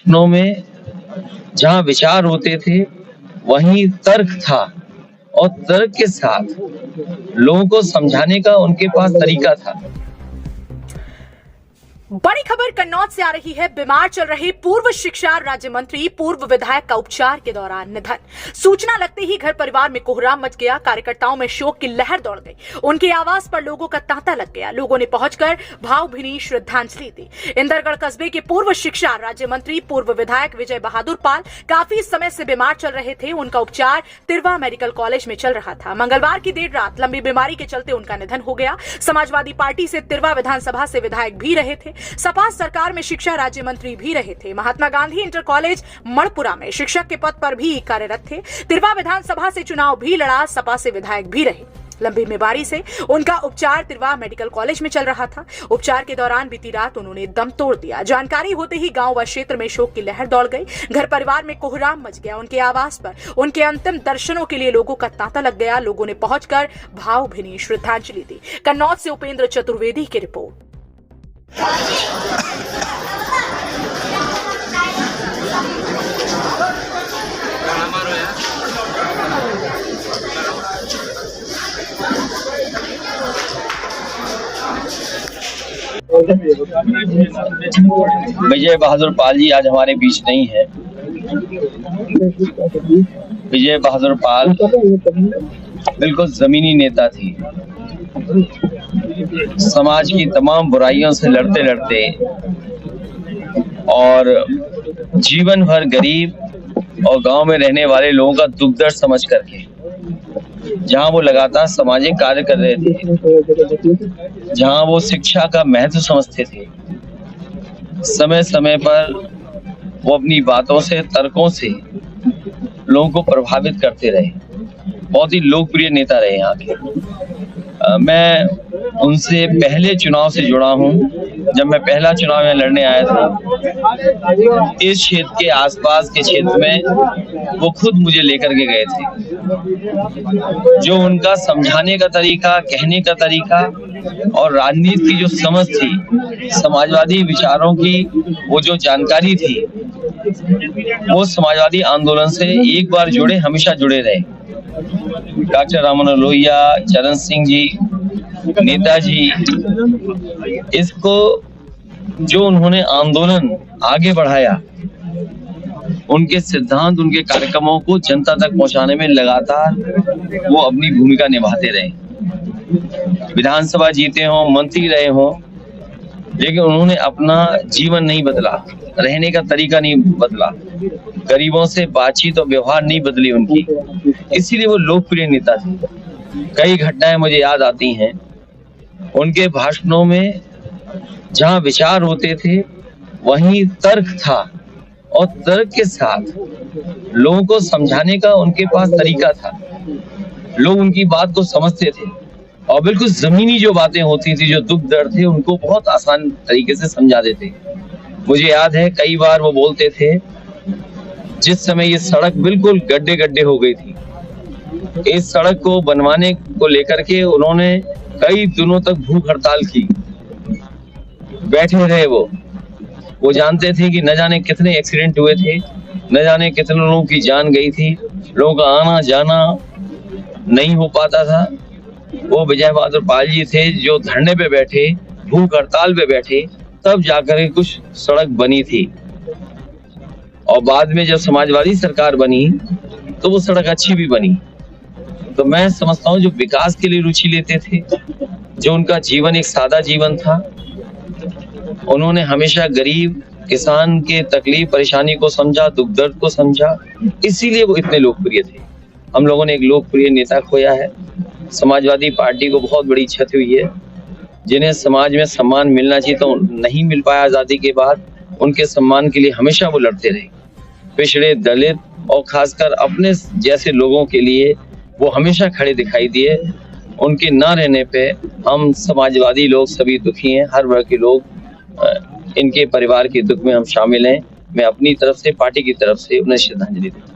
भाषणों में जहां विचार होते थे वहीं तर्क था और तर्क के साथ लोगों को समझाने का उनके पास तरीका था। बड़ी खबर कन्नौज से आ रही है। बीमार चल रहे पूर्व शिक्षा राज्य मंत्री पूर्व विधायक का उपचार के दौरान निधन। सूचना लगते ही घर परिवार में कोहराम मच गया। कार्यकर्ताओं में शोक की लहर दौड़ गई। उनके आवास पर लोगों का तांता लग गया। लोगों ने पहुंचकर भावभीनी श्रद्धांजलि दी। इंदरगढ़ कस्बे के पूर्व शिक्षा राज्य मंत्री पूर्व विधायक विजय बहादुर पाल काफी समय से बीमार चल रहे थे। उनका उपचार तिरवा मेडिकल कॉलेज में चल रहा था। मंगलवार की देर रात लंबी बीमारी के चलते उनका निधन हो गया। समाजवादी पार्टी से तिरवा विधानसभा से विधायक भी रहे थे। सपा सरकार में शिक्षा राज्य मंत्री भी रहे थे। महात्मा गांधी इंटर कॉलेज मणपुरा में शिक्षक के पद पर भी कार्यरत थे। तिरवा विधानसभा से चुनाव भी लड़ा। सपा से विधायक भी रहे। लंबी बीमारी से उनका उपचार तिरवा मेडिकल कॉलेज में चल रहा था। उपचार के दौरान बीती रात उन्होंने दम तोड़ दिया। जानकारी होते ही गांव व क्षेत्र में शोक की लहर दौड़ गई। घर परिवार में कोहराम मच गया। उनके आवास पर उनके अंतिम दर्शनों के लिए लोगों का तांता लग गया। लोगों ने पहुंचकर भावभीनी श्रद्धांजलि दी। कन्नौज से उपेंद्र चतुर्वेदी की रिपोर्ट। विजय बहादुर पाल जी आज हमारे बीच नहीं है। विजय बहादुर पाल बिल्कुल जमीनी नेता थी। समाज की तमाम बुराइयों से लड़ते लड़ते और जीवन भर गरीब और गांव में रहने वाले लोगों का दुख दर्द समझ करके जहां वो लगातार सामाजिक कार्य कर रहे थे, जहां वो शिक्षा का महत्व समझते थे, समय समय पर वो अपनी बातों से तर्कों से लोगों को प्रभावित करते रहे। बहुत ही लोकप्रिय नेता रहे यहाँ के। मैं उनसे पहले चुनाव से जुड़ा हूँ। जब मैं पहला चुनाव में लड़ने आया था, इस क्षेत्र के आसपास के क्षेत्र में वो खुद मुझे लेकर के गए थे। जो उनका समझाने का तरीका, कहने का तरीका और राजनीति की जो समझ थी, समाजवादी विचारों की वो जो जानकारी थी, वो समाजवादी आंदोलन से एक बार जुड़े, हमेशा जुड़े रहे। डॉक्टर राममनोहर लोहिया, चरण सिंह जी, नेताजी, इसको जो उन्होंने आंदोलन आगे बढ़ाया, उनके सिद्धांत, उनके कार्यक्रमों को जनता तक पहुंचाने में लगातार वो अपनी भूमिका निभाते रहे। विधानसभा जीते हों, मंत्री रहे हों, लेकिन उन्होंने अपना जीवन नहीं बदला, रहने का तरीका नहीं बदला, गरीबों से बातचीत और व्यवहार नहीं बदली उनकी। इसीलिए वो लोकप्रिय नेता थे। कई घटनाएं मुझे याद आती हैं। उनके भाषणों में जहां विचार होते थे वहीं तर्क था और तर्क के साथ लोगों को समझाने का उनके पास तरीका था। लोग उनकी बात को समझते थे और बिल्कुल जमीनी जो बातें होती थी, जो दुख दर्द थे, उनको बहुत आसान तरीके से समझा देते। मुझे याद है कई बार वो बोलते थे, जिस समय ये सड़क बिल्कुल गड्ढे गड्ढे हो गई थी, इस सड़क को बनवाने को लेकर के उन्होंने कई दिनों तक भूख हड़ताल की, बैठे रहे। वो जानते थे कि न जाने कितने एक्सीडेंट हुए थे, न जाने कितने लोगों की जान गई थी, लोगों का आना जाना नहीं हो पाता था। वो विजय बहादुर पाल जी थे जो धरने पे बैठे, भूख हड़ताल पे बैठे, तब जाकर कुछ सड़क बनी थी। और बाद में जब समाजवादी सरकार बनी तो वो सड़क अच्छी भी बनी। तो मैं समझता हूँ जो विकास के लिए रुचि लेते थे, जो उनका जीवन एक सादा जीवन था, उन्होंने हमेशा गरीब किसान के तकलीफ परेशानी को समझा, दुख दर्द को समझा, इसीलिए वो इतने लोकप्रिय थे। हम लोगों ने एक लोकप्रिय नेता खोया है। समाजवादी पार्टी को बहुत बड़ी क्षति हुई है। जिन्हें समाज में सम्मान मिलना चाहिए तो नहीं मिल पाया आजादी के बाद, उनके सम्मान के लिए हमेशा वो लड़ते रहे। पिछड़े, दलित और खासकर अपने जैसे लोगों के लिए वो हमेशा खड़े दिखाई दिए। उनके ना रहने पे हम समाजवादी लोग सभी दुखी हैं। हर वर्ग के लोग इनके परिवार के दुख में हम शामिल हैं। मैं अपनी तरफ से, पार्टी की तरफ से उन्हें श्रद्धांजलि देता हूं।